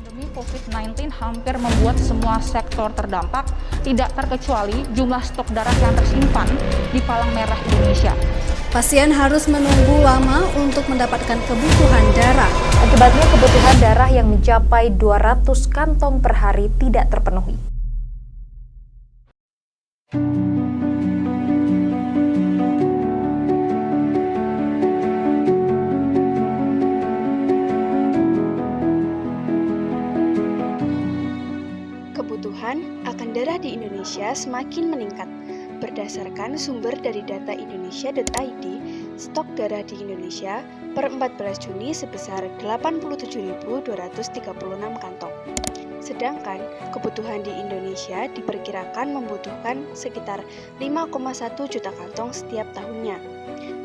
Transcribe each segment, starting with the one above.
Pandemi COVID-19 hampir membuat semua sektor terdampak, tidak terkecuali jumlah stok darah yang tersimpan di Palang Merah Indonesia. Pasien harus menunggu lama untuk mendapatkan kebutuhan darah. Akibatnya kebutuhan darah yang mencapai 200 kantong per hari tidak terpenuhi. Kebutuhan akan darah di Indonesia semakin meningkat. Berdasarkan sumber dari data indonesia.id, stok darah di Indonesia per 14 Juni sebesar 87.236 kantong. Sedangkan kebutuhan di Indonesia diperkirakan membutuhkan sekitar 5,1 juta kantong setiap tahunnya.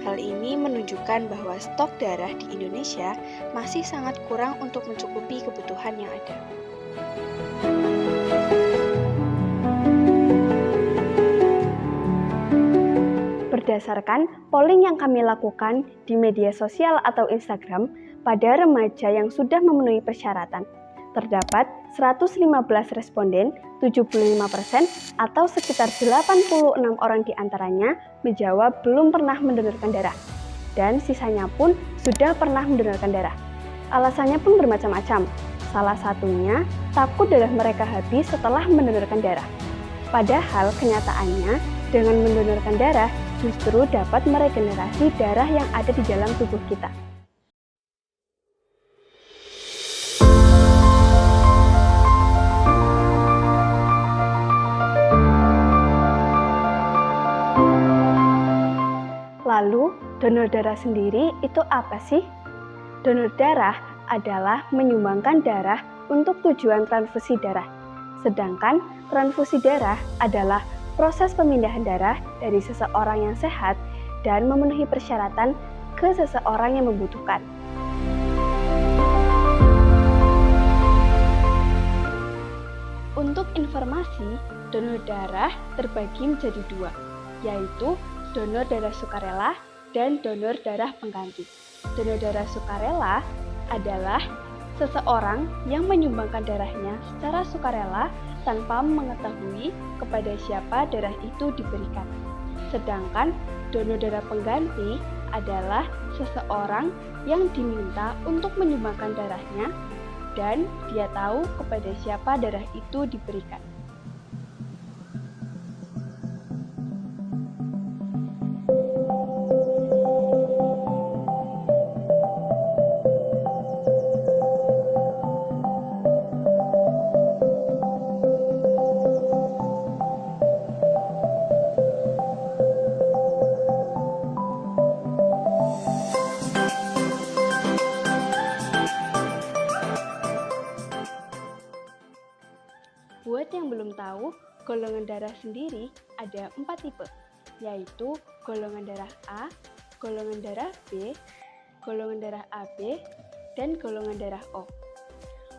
Hal ini menunjukkan bahwa stok darah di Indonesia masih sangat kurang untuk mencukupi kebutuhan yang ada. Berdasarkan polling yang kami lakukan di media sosial atau Instagram pada remaja yang sudah memenuhi persyaratan, terdapat 115 responden, 75% atau sekitar 86 orang diantaranya menjawab belum pernah mendonorkan darah, dan sisanya pun sudah pernah mendonorkan darah. Alasannya pun bermacam-macam, salah satunya takut darah mereka habis setelah mendonorkan darah. Padahal kenyataannya dengan mendonorkan darah justru dapat meregenerasi darah yang ada di dalam tubuh kita. Lalu, donor darah sendiri itu apa sih? Donor darah adalah menyumbangkan darah untuk tujuan transfusi darah. Sedangkan transfusi darah adalah proses pemindahan darah dari seseorang yang sehat dan memenuhi persyaratan ke seseorang yang membutuhkan. Untuk informasi, donor darah terbagi menjadi dua, yaitu donor darah sukarela dan donor darah pengganti. Donor darah sukarela adalah seseorang yang menyumbangkan darahnya secara sukarela tanpa mengetahui kepada siapa darah itu diberikan. Sedangkan donor darah pengganti adalah seseorang yang diminta untuk menyumbangkan darahnya dan dia tahu kepada siapa darah itu diberikan. Buat yang belum tahu, golongan darah sendiri ada 4 tipe, yaitu golongan darah A, golongan darah B, golongan darah AB, dan golongan darah O.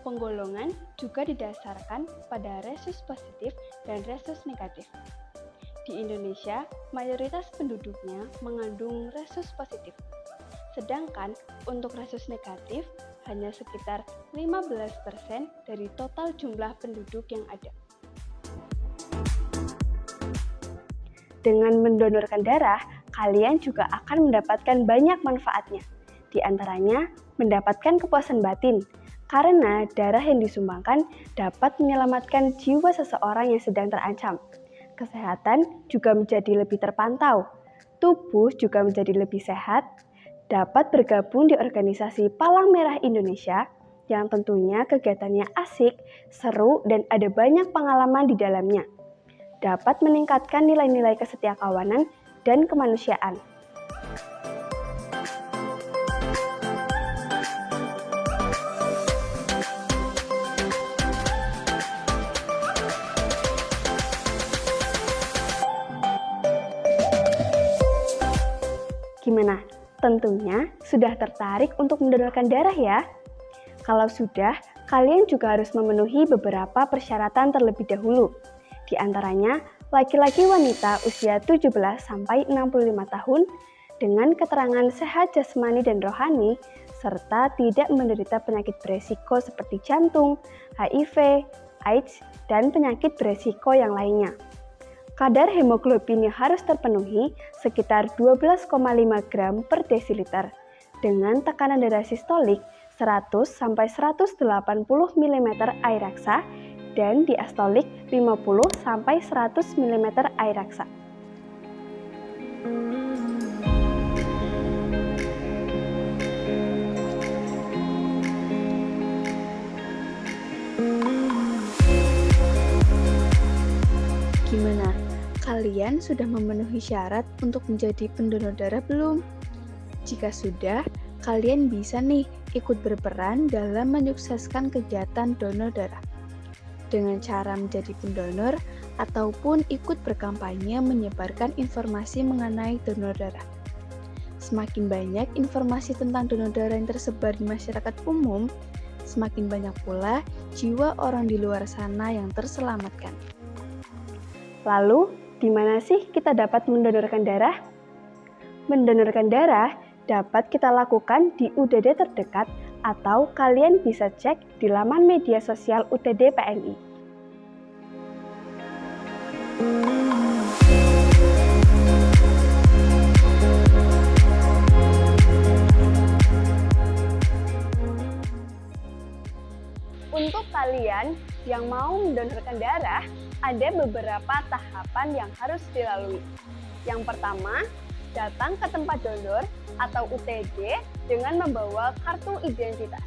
Penggolongan juga didasarkan pada resus positif dan resus negatif. Di Indonesia, mayoritas penduduknya mengandung resus positif. Sedangkan untuk resus negatif hanya sekitar 15% dari total jumlah penduduk yang ada. Dengan mendonorkan darah, kalian juga akan mendapatkan banyak manfaatnya. Di antaranya, mendapatkan kepuasan batin, karena darah yang disumbangkan dapat menyelamatkan jiwa seseorang yang sedang terancam. Kesehatan juga menjadi lebih terpantau, tubuh juga menjadi lebih sehat, dapat bergabung di organisasi Palang Merah Indonesia yang tentunya kegiatannya asik, seru, dan ada banyak pengalaman di dalamnya. Dapat meningkatkan nilai-nilai kesetiakawanan dan kemanusiaan. Gimana? Tentunya sudah tertarik untuk mendonorkan darah ya? Kalau sudah, kalian juga harus memenuhi beberapa persyaratan terlebih dahulu. Di antaranya, laki-laki wanita usia 17-65 tahun dengan keterangan sehat jasmani dan rohani serta tidak menderita penyakit beresiko seperti jantung, HIV, AIDS, dan penyakit beresiko yang lainnya. Kadar hemoglobin yang harus terpenuhi sekitar 12,5 gram per desiliter dengan tekanan darah sistolik 100-180 mm air raksa dan diastolik 50-100 mm air raksa. Gimana? Kalian sudah memenuhi syarat untuk menjadi pendonor darah belum? Jika sudah, kalian bisa nih ikut berperan dalam menyukseskan kegiatan donor darah dengan cara menjadi pendonor ataupun ikut berkampanye menyebarkan informasi mengenai donor darah. Semakin banyak informasi tentang donor darah yang tersebar di masyarakat umum, semakin banyak pula jiwa orang di luar sana yang terselamatkan. Lalu, di mana sih kita dapat mendonorkan darah? Mendonorkan darah dapat kita lakukan di UDD terdekat atau kalian bisa cek di laman media sosial UTD PMI. Untuk kalian yang mau mendonorkan darah, ada beberapa tahapan yang harus dilalui. Yang pertama, datang ke tempat donor atau UTD dengan membawa kartu identitas.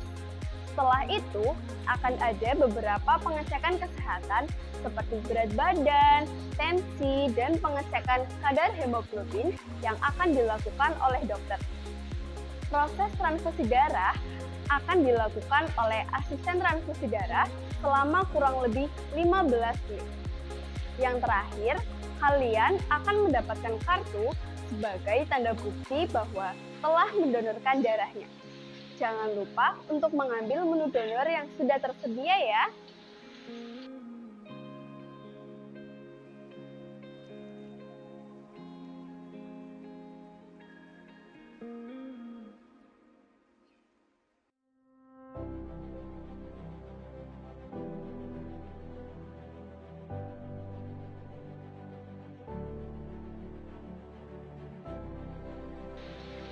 Setelah itu, akan ada beberapa pengecekan kesehatan seperti berat badan, tensi, dan pengecekan kadar hemoglobin yang akan dilakukan oleh dokter. Proses transfusi darah akan dilakukan oleh asisten transfusi darah selama kurang lebih 15 menit. Yang terakhir, kalian akan mendapatkan kartu sebagai tanda bukti bahwa telah mendonorkan darahnya. Jangan lupa untuk mengambil menu donor yang sudah tersedia ya.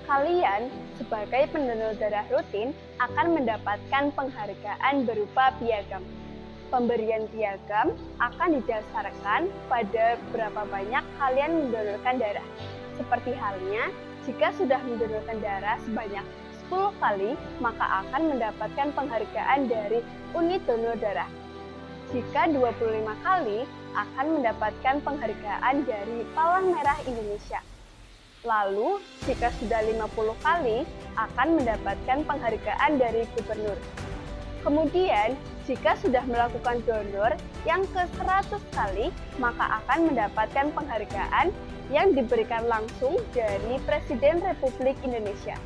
Kalian sebagai pendonor darah rutin akan mendapatkan penghargaan berupa piagam. Pemberian piagam akan didasarkan pada berapa banyak kalian mendonorkan darah. Seperti halnya, jika sudah mendonorkan darah sebanyak 10 kali, maka akan mendapatkan penghargaan dari unit donor darah. Jika 25 kali, akan mendapatkan penghargaan dari Palang Merah Indonesia. Lalu, jika sudah 50 kali, akan mendapatkan penghargaan dari gubernur. Kemudian, jika sudah melakukan donor yang ke-100 kali, maka akan mendapatkan penghargaan yang diberikan langsung dari Presiden Republik Indonesia.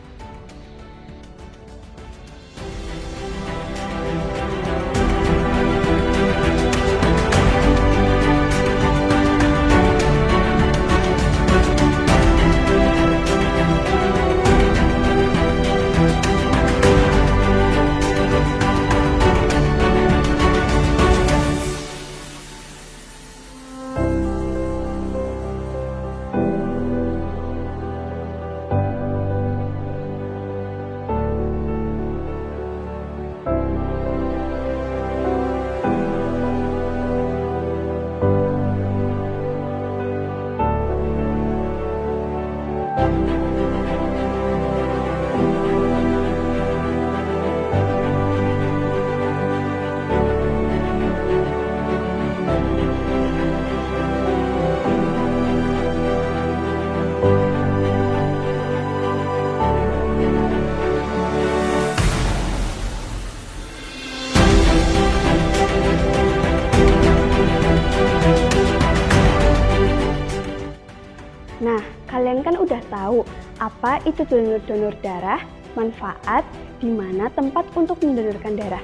Nah, kalian kan udah tahu apa itu donor darah, manfaat, di mana tempat untuk mendonorkan darah.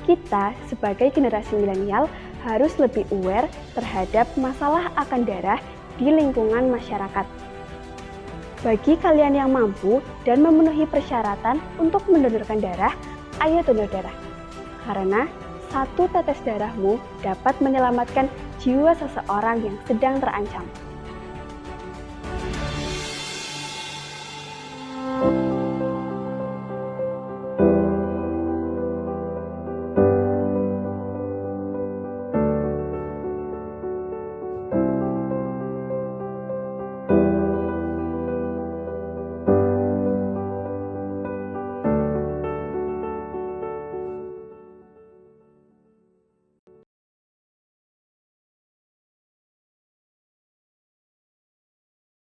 Kita sebagai generasi milenial harus lebih aware terhadap masalah akan darah di lingkungan masyarakat. Bagi kalian yang mampu dan memenuhi persyaratan untuk mendonorkan darah, ayo donor darah. Karena satu tetes darahmu dapat menyelamatkan jiwa seseorang yang sedang terancam.